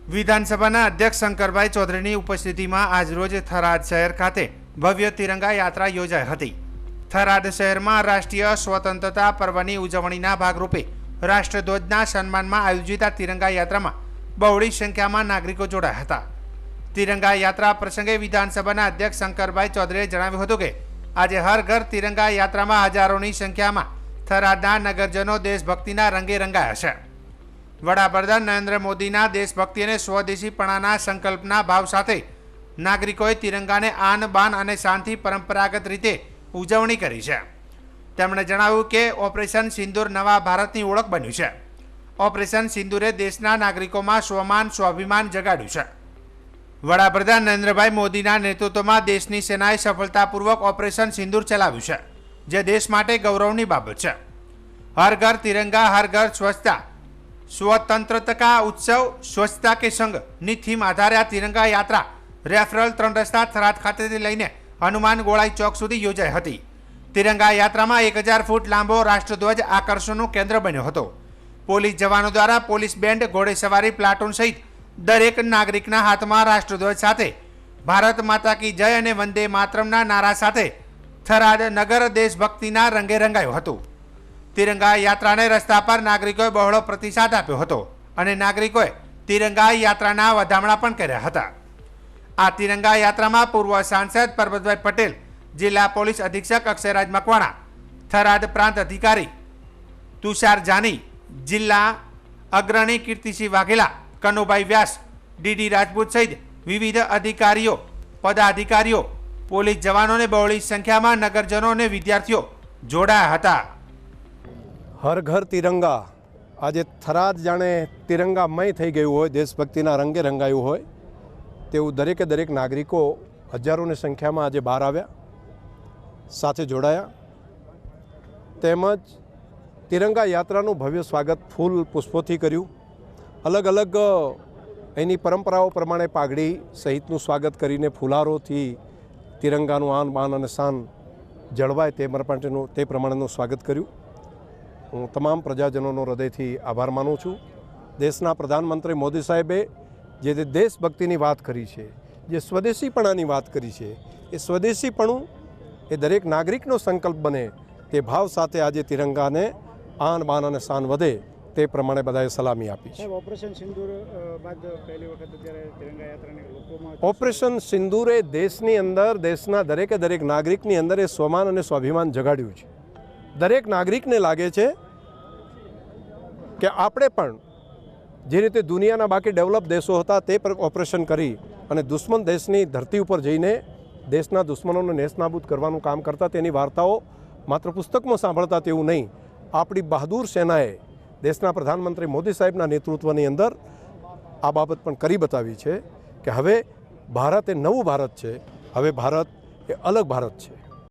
વિધાનસભાના અધ્યક્ષ શંકરભાઈ ચૌધરીની ઉપસ્થિતિમાં આજરોજ થરાદ શહેર ખાતે ભવ્ય તિરંગા યાત્રા યોજાઈ હતી। થરાદ શહેરમાં રાષ્ટ્રીય સ્વતંત્રતા પર્વની ઉજવણીના ભાગરૂપે રાષ્ટ્રધ્વજના સન્માનમાં આયોજિત આ તિરંગા યાત્રામાં બહોળી સંખ્યામાં નાગરિકો જોડાયા હતા। તિરંગા યાત્રા પ્રસંગે વિધાનસભાના અધ્યક્ષ શંકરભાઈ ચૌધરીએ જણાવ્યું હતું કે આજે હર ઘર તિરંગા યાત્રામાં હજારોની સંખ્યામાં થરાદના નગરજનો દેશભક્તિના રંગે રંગાયા છે। વડાપ્રધાન નરેન્દ્ર મોદીના દેશભક્તિ અને સ્વદેશીપણાના સંકલ્પના ભાવ સાથે નાગરિકોએ તિરંગાને આન બાન અને શાંતિ પરંપરાગત રીતે ઉજવણી કરી છે। તેમણે જણાવ્યું કે ઓપરેશન સિંદૂર નવા ભારતની ઓળખ બન્યું છે। ઓપરેશન સિંદૂરે દેશના નાગરિકોમાં સ્વમાન સ્વાભિમાન જગાડ્યું છે। વડાપ્રધાન નરેન્દ્રભાઈ મોદીના નેતૃત્વમાં દેશની સેનાએ સફળતાપૂર્વક ઓપરેશન સિંદૂર ચલાવ્યું છે, જે દેશ માટે ગૌરવની બાબત છે। હર ઘર તિરંગા હર ઘર સ્વચ્છતા स्वतंत्रता उत्सव स्वच्छता के संग ની થીમ આધારે આ તિરંગા યાત્રા રેફરલ 3 રસ્તા થરાદ ખાતેથી લઈને હનુમાન ગોળાઈ ચોક સુધી યોજાઈ હતી। તિરંગા યાત્રામાં 1000 ફૂટ લાંબો રાષ્ટ્રધ્વજ આકર્ષણનું કેન્દ્ર બન્યો હતો। પોલીસ જવાનો દ્વારા પોલીસ બેન્ડ, ઘોડેસવારી પ્લાટૂન સહિત દરેક નાગરિકના હાથમાં રાષ્ટ્રધ્વજ સાથે ભારત માતા કી જય અને વંદે માતરમના નારા સાથે થરાદ નગર દેશભક્તિના રંગે રંગાયું હતું। તિરંગા યાત્રાને રસ્તા પર નાગરિકોએ બહોળો પ્રતિસાદ આપ્યો હતો અને નાગરિકોએ તિરંગા યાત્રાના વધામણા પણ કર્યા હતા। આ તિરંગા યાત્રામાં પૂર્વ સાંસદ પરબતભાઈ પટેલ, જિલ્લા પોલીસ અધિક્ષક અક્ષયરાજ મકવાણા, થરાદ પ્રાંત અધિકારી તુષાર જાની, જિલ્લા અગ્રણી કીર્તિસિંહ વાઘેલા, કનુભાઈ વ્યાસ, ડીડી રાજપૂત સહિત વિવિધ અધિકારીઓ, પદાધિકારીઓ, પોલીસ જવાનોને બહોળી સંખ્યામાં નગરજનો અને વિદ્યાર્થીઓ જોડાયા હતા। હર ઘર તિરંગા આજે થરાદ જાણે તિરંગામય થઈ ગયું હોય, દેશભક્તિના રંગે રંગાયું હોય તેવું દરેક નાગરિકો હજારોની સંખ્યામાં આજે બહાર આવ્યા, સાથે જોડાયા। તેમજ તિરંગા યાત્રાનું ભવ્ય સ્વાગત ફૂલ પુષ્પોથી કર્યું। અલગ અલગ એની પરંપરાઓ પ્રમાણે પાઘડી સહિતનું સ્વાગત કરીને ફુલારોથી તિરંગાનું આન બાન અને શાન જળવાય તે પ્રમાણેનું સ્વાગત કર્યું। હું તમામ પ્રજાજનોનો હૃદયથી આભાર માનું છું। દેશના પ્રધાનમંત્રી મોદી સાહેબે જે દેશભક્તિની વાત કરી છે, જે સ્વદેશીપણાની વાત કરી છે, એ સ્વદેશીપણું એ દરેક નાગરિકનો સંકલ્પ બને તે ભાવ સાથે આજે તિરંગાને આન બાન અને શાન વધે તે પ્રમાણે બધાએ સલામી આપી છે। ઓપરેશન સિંદૂર બાદ પહેલી વખત અત્યારે તિરંગા યાત્રાની લોકોમાં ઓપરેશન સિંદૂરે દેશની અંદર દેશના દરેક નાગરિકની અંદર એ સ્વમાન અને સ્વાભિમાન જગાડ્યું છે। દરેક નાગરિકને લાગે છે કે આપણે પણ જે રીતે દુનિયાના બાકી ડેવલપ દેશો હતા તે પર ઓપરેશન કરી અને દુશ્મન દેશની ધરતી ઉપર જઈને દેશના દુશ્મનોને નેસ્તનાબૂદ કરવાનું કામ કરતા તેની વાર્તાઓ માત્ર પુસ્તકમાં સાંભળતા તેવું નહીં, આપણી બહાદુર સેનાએ દેશના પ્રધાનમંત્રી મોદી સાહેબના નેતૃત્વની અંદર આ બાબત પણ કરી બતાવી છે કે હવે ભારત એ નવું ભારત છે, હવે ભારત એ અલગ ભારત છે।